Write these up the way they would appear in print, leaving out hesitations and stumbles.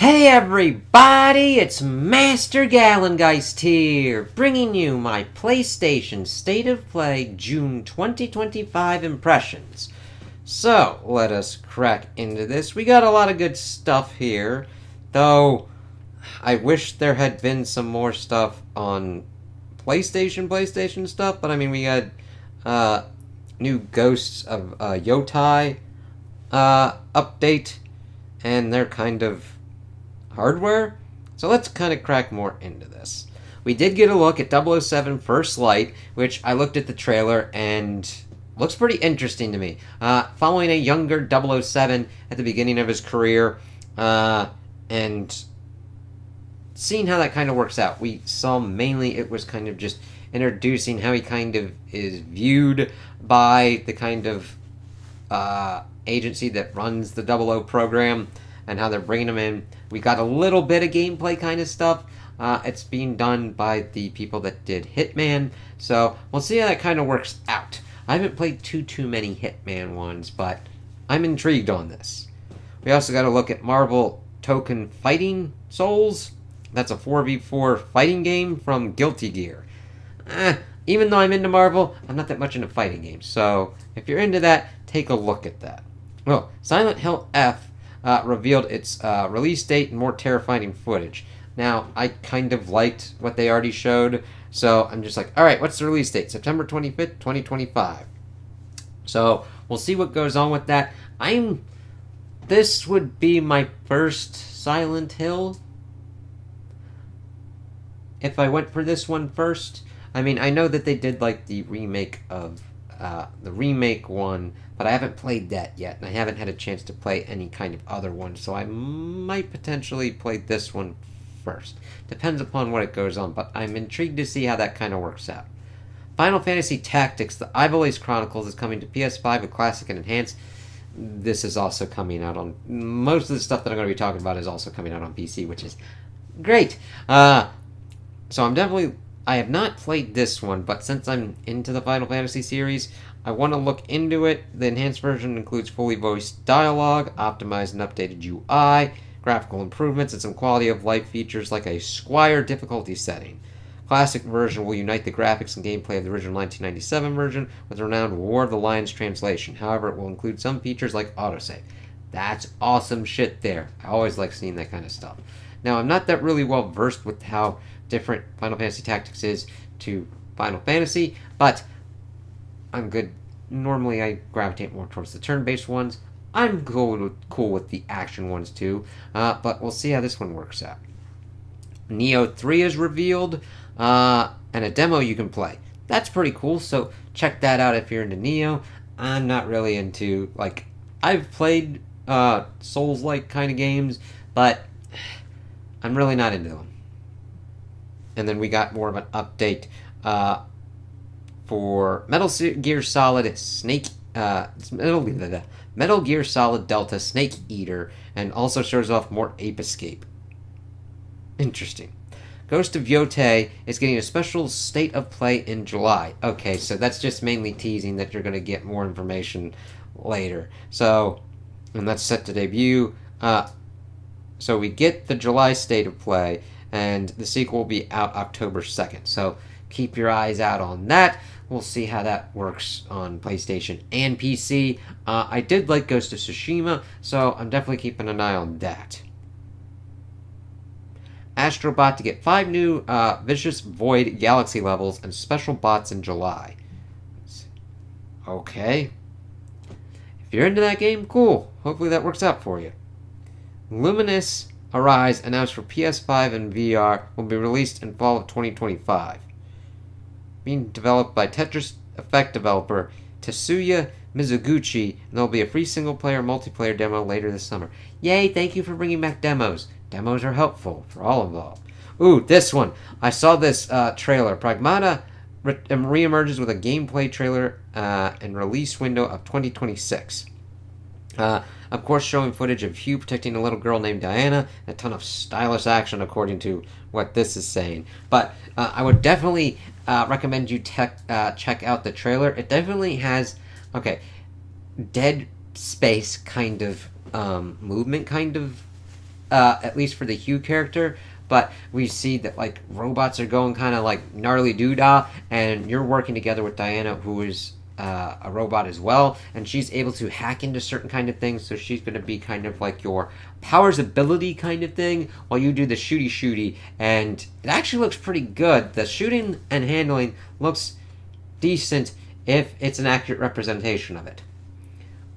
Hey everybody, it's Master Gallengeist here, bringing you my PlayStation State of Play June 2025 impressions. So, let us crack into this. We got a lot of good stuff here, though I wish there had been some more stuff on PlayStation stuff, but I mean, we got new Ghosts of Yotei update, and they're kind of hardware. So let's kind of crack more into this. We did get a look at 007 First Light, which I looked at the trailer and looks pretty interesting to me. Following a younger 007 at the beginning of his career, and seeing how that kind of works out. We saw mainly it was kind of just introducing how he kind of is viewed by the kind of agency that runs the 00 program, and how they're bringing them in. We got a little bit of gameplay kind of stuff. It's being done by the people that did Hitman, so we'll see how that kind of works out. I haven't played too many Hitman ones, but I'm intrigued on this. We also got to look at Marvel Token Fighting Souls. That's a 4v4 fighting game from Guilty Gear. Even though I'm into Marvel, I'm not that much into fighting games, so if you're into that, take a look at that. Well, Silent Hill F revealed its release date and more terrifying footage. Now, I kind of liked what they already showed, so I'm just like, alright, what's the release date? September 25th, 2025. So, we'll see what goes on with that. This would be my first Silent Hill. If I went for this one first. I mean, I know that they did like the remake of the remake one, but I haven't played that yet, and I haven't had a chance to play any kind of other one, so I might potentially play this one first. Depends upon what it goes on, but I'm intrigued to see how that kind of works out. Final Fantasy Tactics, the Ivalice Chronicles, is coming to PS5 with Classic and Enhanced. This is also coming out on... Most of the stuff that I'm going to be talking about is also coming out on PC, which is great. So I'm definitely... I have not played this one, but since I'm into the Final Fantasy series, I want to look into it. The enhanced version includes fully voiced dialogue, optimized and updated UI, graphical improvements, and some quality of life features like a Squire difficulty setting. Classic version will unite the graphics and gameplay of the original 1997 version with the renowned War of the Lions translation. However, it will include some features like autosave. That's awesome shit there. I always like seeing that kind of stuff. Now, I'm not that really well versed with how different Final Fantasy Tactics is to Final Fantasy, but I'm good. Normally, I gravitate more towards the turn-based ones. I'm cool with the action ones too, but we'll see how this one works out. Neo 3 is revealed, and a demo you can play. That's pretty cool, so check that out if you're into Neo. I'm not really into, like, I've played Souls-like kind of games, but I'm really not into them. And then we got more of an update for Metal Gear Solid Metal Gear Solid Delta Snake Eater, and also shows off more Ape Escape. Interesting. Ghost of Yotei is getting a special state of play in July. Okay, so that's just mainly teasing that you're going to get more information later. So, and that's set to debut. So we get the July state of play, and the sequel will be out October 2nd. So keep your eyes out on that. We'll see how that works on PlayStation and PC. I did like Ghost of Tsushima, so I'm definitely keeping an eye on that. Astrobot to get 5 new Vicious Void Galaxy levels and special bots in July. Okay. If you're into that game, cool. Hopefully that works out for you. Luminous Arise, announced for PS5 and VR, will be released in fall of 2025. Being developed by Tetris Effect developer Tetsuya Mizuguchi, and there will be a free single-player multiplayer demo later this summer. Yay, thank you for bringing back demos. Demos are helpful for all involved. Ooh, this one. I saw this trailer. Pragmata reemerges with a gameplay trailer and release window of 2026. Of course, showing footage of Hugh protecting a little girl named Diana, and a ton of stylish action according to what this is saying. But I would definitely recommend you check out the trailer. It definitely has, Dead Space kind of movement kind of at least for the Hugh character. But we see that like robots are going kind of like gnarly doodah, and you're working together with Diana, who is a robot as well, and she's able to hack into certain kind of things. So she's going to be kind of like your powers ability kind of thing, while you do the shooty, and it actually looks pretty good. The shooting and handling looks decent if it's an accurate representation of it.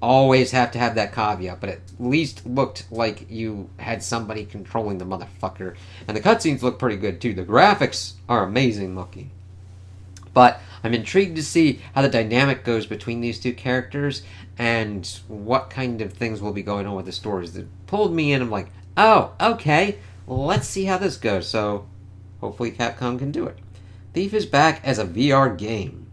Always have to have that caveat, but at least looked like you had somebody controlling the motherfucker. And the cutscenes look pretty good too. The graphics are amazing looking. But I'm intrigued to see how the dynamic goes between these two characters and what kind of things will be going on with the stories. That pulled me in. I'm like, oh, okay, well, let's see how this goes. So hopefully Capcom can do it. Thief is back as a VR game.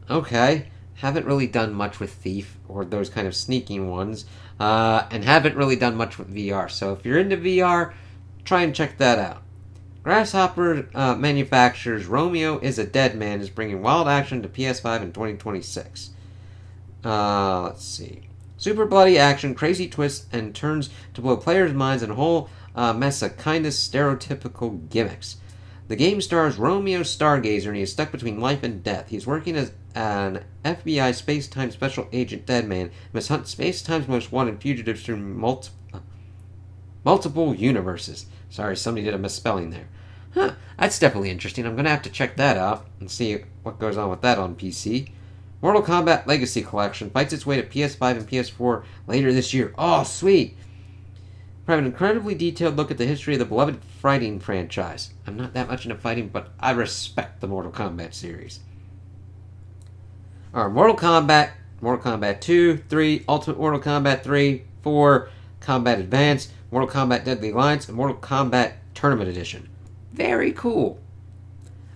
Okay. Haven't really done much with Thief or those kind of sneaking ones, and haven't really done much with VR. So if you're into VR, try and check that out. Grasshopper manufactures Romeo is a Dead Man is bringing wild action to PS5 in 2026. Let's see. Super bloody action, crazy twists, and turns to blow players' minds and a whole mess of kind of stereotypical gimmicks. The game stars Romeo Stargazer, and he is stuck between life and death. He's working as an FBI space-time special agent Deadman, must hunt space-time's most wanted fugitives through multiple universes. Sorry, somebody did a misspelling there. Huh, that's definitely interesting. I'm going to have to check that out and see what goes on with that on PC. Mortal Kombat Legacy Collection fights its way to PS5 and PS4 later this year. Oh, sweet! We have an incredibly detailed look at the history of the beloved fighting franchise. I'm not that much into fighting, but I respect the Mortal Kombat series. Alright, Mortal Kombat 2, 3, Ultimate Mortal Kombat 3, 4, Combat Advance, Mortal Kombat Deadly Alliance, and Mortal Kombat Tournament Edition. Very cool.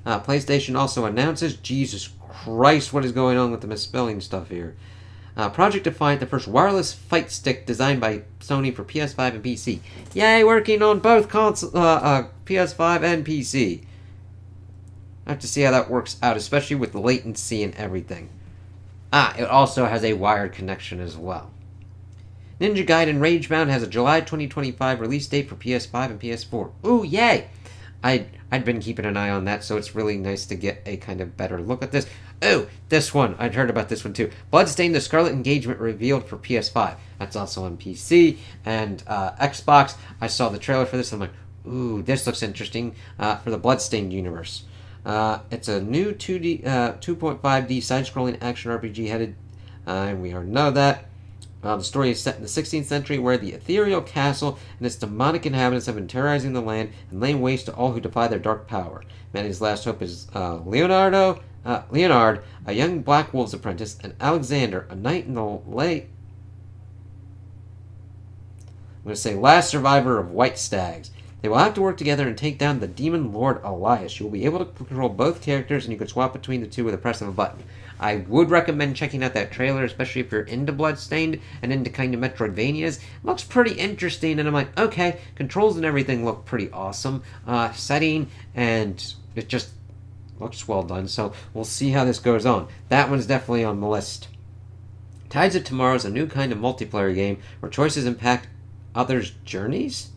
PlayStation also announces, Jesus Christ, what is going on with the misspelling stuff here? Project Defiant, the first wireless fight stick designed by Sony for PS5 and PC. Yay, working on both PS5 and PC. I have to see how that works out, especially with the latency and everything. It also has a wired connection as well. Ninja Gaiden Ragebound has a July 2025 release date for PS5 and PS4. Ooh, yay! I'd been keeping an eye on that, so it's really nice to get a kind of better look at this. Oh, this one. I'd heard about this one too. Bloodstained, the Scarlet Engagement revealed for PS5. That's also on PC and Xbox. I saw the trailer for this, and I'm like, ooh, this looks interesting for the Bloodstained universe. It's a new 2.5D side-scrolling action RPG headed, and we already know that. The story is set in the 16th century, where the ethereal castle and its demonic inhabitants have been terrorizing the land and laying waste to all who defy their dark power. Manny's last hope is Leonard, a young Black Wolf's apprentice, and Alexander, a knight in the last survivor of White Stags. They will have to work together and take down the demon lord Elias. You will be able to control both characters, and you can swap between the two with a press of a button. I would recommend checking out that trailer, especially if you're into Bloodstained and into kind of Metroidvanias. It looks pretty interesting, and I'm like, okay, controls and everything look pretty awesome. Setting, and it just looks well done, so we'll see how this goes on. That one's definitely on the list. Tides of Tomorrow is a new kind of multiplayer game where choices impact others' journeys?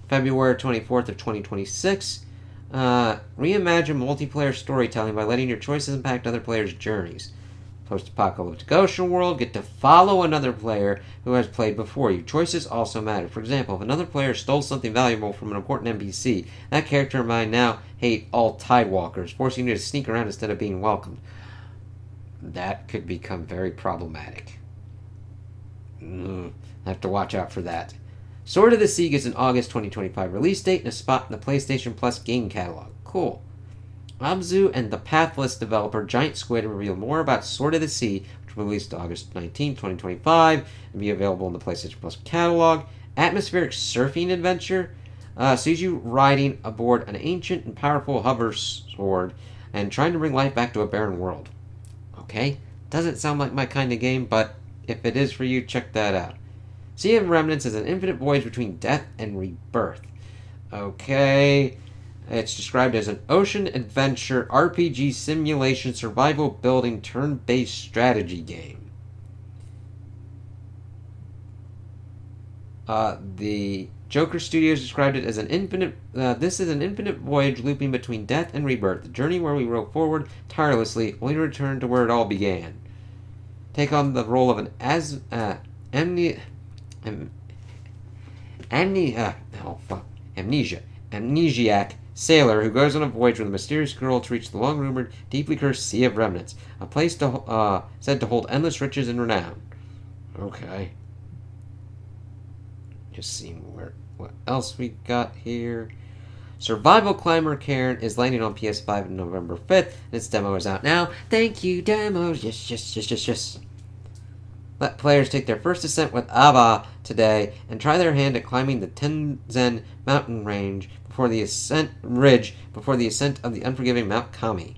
February 24th of 2026. Reimagine multiplayer storytelling by letting your choices impact other players' journeys. Post-apocalyptic ocean world, get to follow another player who has played before you. Choices also matter. For example, if another player stole something valuable from an important NPC, that character might now hate all Tidewalkers, forcing you to sneak around instead of being welcomed. That could become very problematic. I have to watch out for that. Sword of the Sea gets an August 2025 release date and a spot in the PlayStation Plus game catalog. Cool. Abzu and the Pathless developer Giant Squid reveal more about Sword of the Sea, which will be released August 19, 2025, and be available in the PlayStation Plus catalog. Atmospheric surfing adventure sees you riding aboard an ancient and powerful hover sword and trying to bring life back to a barren world. Okay, doesn't sound like my kind of game, but if it is for you, check that out. Sea of Remnants is an infinite voyage between death and rebirth. Okay. It's described as an ocean adventure RPG simulation survival building turn-based strategy game. The Joker Studios described it as an infinite. This is an infinite voyage looping between death and rebirth, the journey where we row forward tirelessly, only to return to where it all began. Take on the role of an amnesiac sailor who goes on a voyage with a mysterious girl to reach the long-rumored, deeply cursed Sea of Remnants, a place said to hold endless riches and renown. Okay. Just seeing what else we got here. Survival Climber Karen is landing on PS5 on November 5th, and its demo is out now. Thank you, demos. Yes. Let players take their first ascent with Ava today and try their hand at climbing the Tenzin mountain range before the ascent of the unforgiving Mount Kami.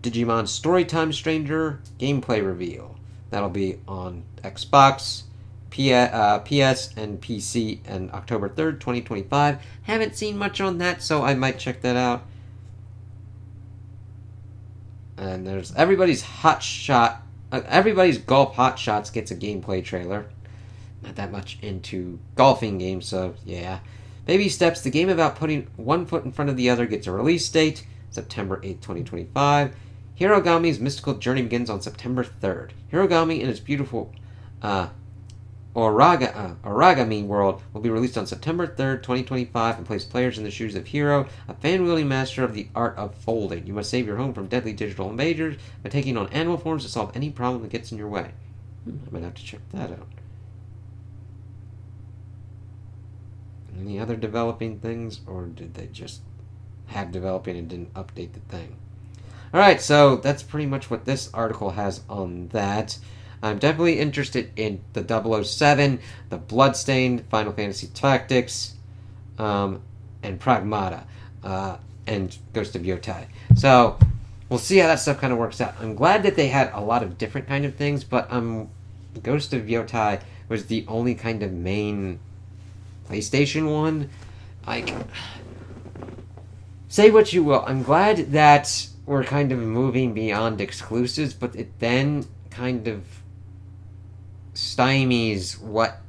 Digimon Storytime Stranger gameplay reveal. That'll be on Xbox, PS, and PC on October 3rd, 2025. Haven't seen much on that, so I might check that out. And there's Everybody's Golf Hot Shots gets a gameplay trailer. Not that much into golfing games, so yeah. Baby Steps, the game about putting one foot in front of the other, gets a release date, September 8th, 2025. Hirogami's mystical journey begins on September 3rd. Hirogami and its beautiful Origami world will be released on September 3rd, 2025, and place players in the shoes of Hiro, a fan-wielding master of the art of folding. You must save your home from deadly digital invaders by taking on animal forms to solve any problem that gets in your way. I might have to check that out. Any other developing things, or did they just have developing and didn't update the thing? Alright, so that's pretty much what this article has on that. I'm definitely interested in the 007, the Bloodstained, Final Fantasy Tactics, and Pragmata, and Ghost of Yotei. So, we'll see how that stuff kind of works out. I'm glad that they had a lot of different kind of things, but Ghost of Yotei was the only kind of main PlayStation one. Like, say what you will, I'm glad that we're kind of moving beyond exclusives, but it then kind of stymies what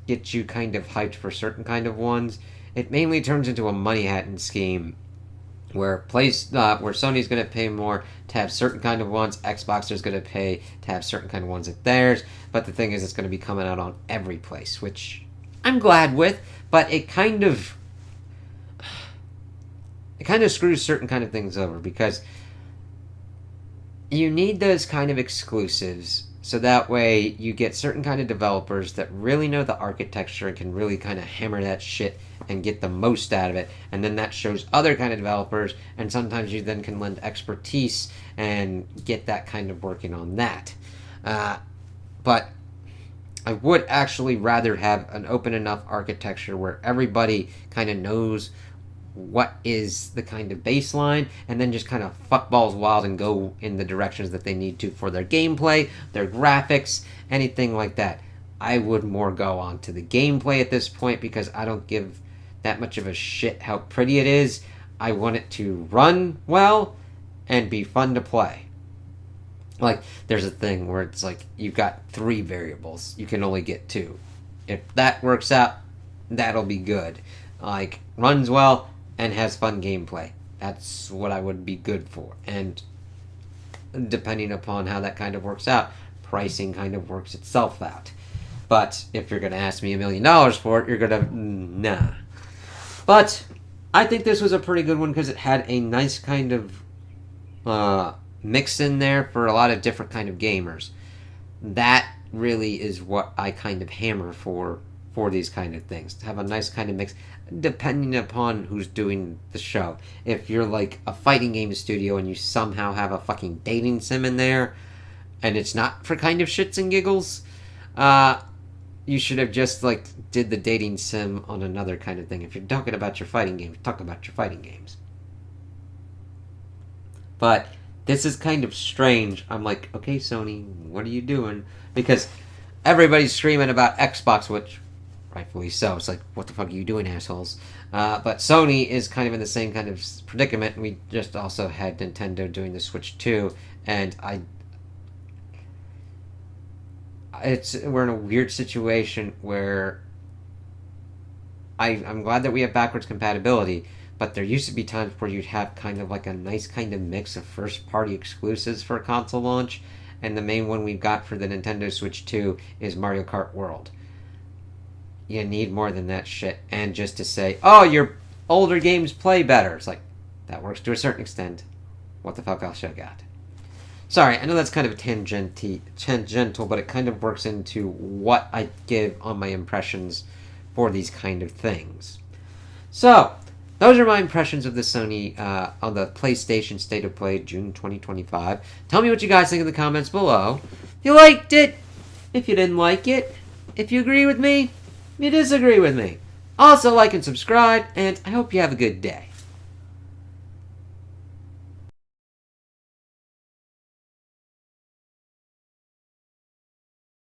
gets you kind of hyped for certain kind of ones. It mainly turns into a money-hatting scheme where Sony's going to pay more to have certain kind of ones, Xbox is going to pay to have certain kind of ones at theirs, but the thing is it's going to be coming out on every place, which I'm glad with, but it kind of screws certain kind of things over, because you need those kind of exclusives so that way you get certain kind of developers that really know the architecture and can really kind of hammer that shit and get the most out of it, and then that shows other kind of developers, and sometimes you then can lend expertise and get that kind of working on that. But I would actually rather have an open enough architecture where everybody kind of knows what is the kind of baseline, and then just kind of fuck balls wild and go in the directions that they need to for their gameplay, their graphics, anything like that. I would more go on to the gameplay at this point, because I don't give that much of a shit how pretty it is. I want it to run well and be fun to play. Like, there's a thing where it's like, you've got 3 variables, you can only get 2. If that works out, that'll be good. Like, runs well and has fun gameplay. That's what I would be good for. And depending upon how that kind of works out, pricing kind of works itself out. But if you're going to ask me $1 million for it, you're going to... nah. But I think this was a pretty good one, because it had a nice kind of mix in there for a lot of different kind of gamers. That really is what I kind of hammer for these kind of things. To have a nice kind of mix, depending upon who's doing the show. If you're like a fighting game studio and you somehow have a fucking dating sim in there, and it's not for kind of shits and giggles, you should have just like did the dating sim on another kind of thing. If you're talking about your fighting games, talk about your fighting games. But this is kind of strange. I'm like, okay, Sony, what are you doing? Because everybody's screaming about Xbox, which rightfully so. It's like, what the fuck are you doing, assholes? But Sony is kind of in the same kind of predicament. We just also had Nintendo doing the Switch 2, and we're in a weird situation where I'm glad that we have backwards compatibility, but there used to be times where you'd have kind of like a nice kind of mix of first-party exclusives for a console launch, and the main one we've got for the Nintendo Switch 2 is Mario Kart World. You need more than that shit, and just to say, oh, your older games play better. It's like, that works to a certain extent. What the fuck else you got? Sorry, I know that's kind of tangential, but it kind of works into what I give on my impressions for these kind of things. So, those are my impressions of the Sony, on the PlayStation State of Play, June 2025. Tell me what you guys think in the comments below. If you liked it, if you didn't like it, if you agree with me, if you disagree with me. Also, like and subscribe, and I hope you have a good day.